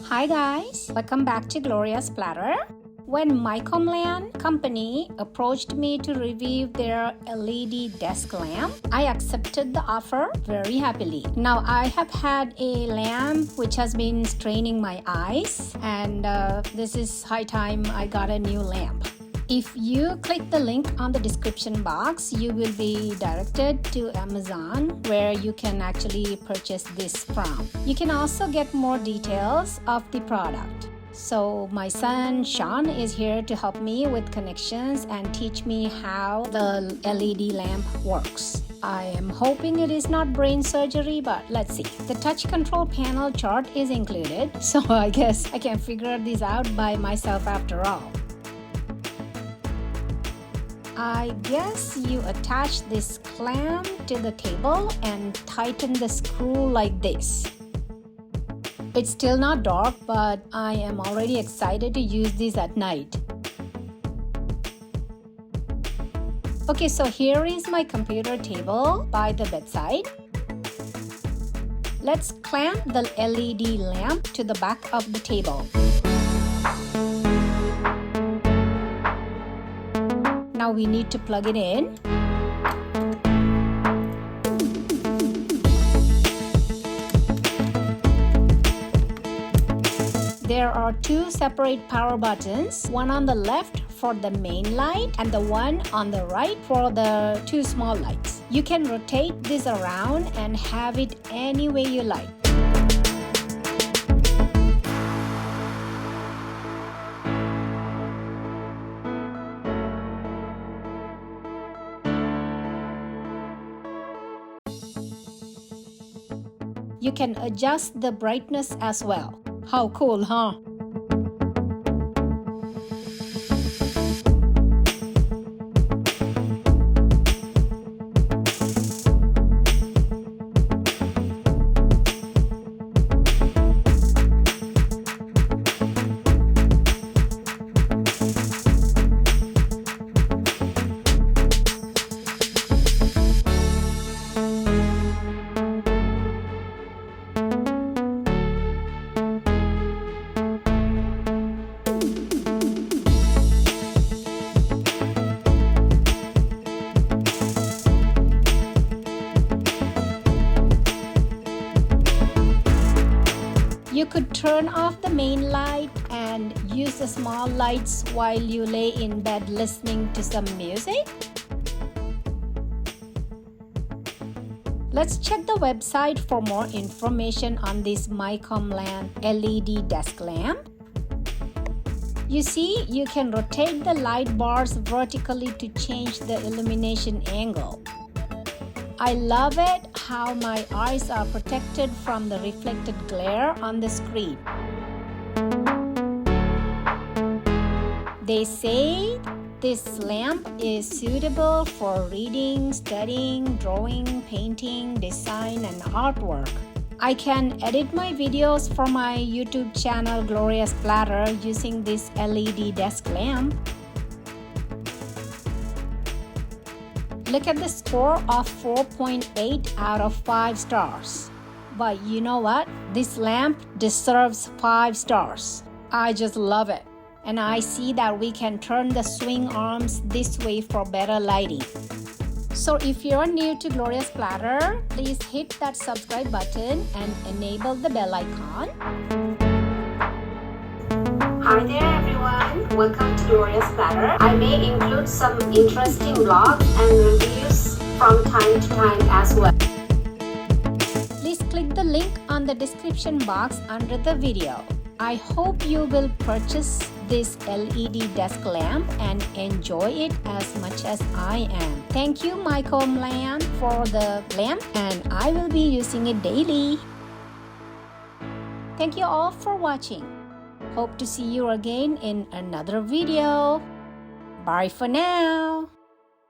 Hi guys, welcome back to Gloria's Platter. When Micomlan company approached me to review their LED desk lamp, I accepted the offer very happily. Now I have had a lamp which has been straining my eyes, and this is high time I got a new lamp. If you click the link on the description box, you will be directed to Amazon where you can actually purchase this from. You can also get more details of the product. So my son Sean is here to help me with connections and teach me how the LED lamp works. I am hoping it is not brain surgery, but let's see. The touch control panel chart is included, so I guess I can figure this out by myself after all. I guess you attach this clamp to the table and tighten the screw like this. It's still not dark, but I am already excited to use this at night. Okay, so here is my computer table by the bedside. Let's clamp the LED lamp to the back of the table. Now we need to plug it in. There are two separate power buttons, one on the left for the main light and the one on the right for the two small lights. You can rotate this around and have it any way you like. You can adjust the brightness as well. How cool, huh? You could turn off the main light and use the small lights while you lay in bed listening to some music. Let's check the website for more information on this Micomlan LED desk lamp. You see, you can rotate the light bars vertically to change the illumination angle. I love it how my eyes are protected from the reflected glare on the screen. They say this lamp is suitable for reading, studying, drawing, painting, design, and artwork. I can edit my videos for my YouTube channel Gloria's Platter using this LED desk lamp. Look at the score of 4.8 out of 5 stars. But you know what? This lamp deserves 5 stars. I just love it. And I see that we can turn the swing arms this way for better lighting. So if you're new to Gloria's Platter, please hit that subscribe button and enable the bell icon. Hi there everyone, welcome to Gloria's Platter. I may include some interesting vlogs and reviews from time to time as well. Please click the link on the description box under the video. I hope you will purchase this LED desk lamp and enjoy it as much as I am. Thank you Micomlan for the lamp, and I will be using it daily. Thank you all for watching. Hope to see you again in another video. Bye for now.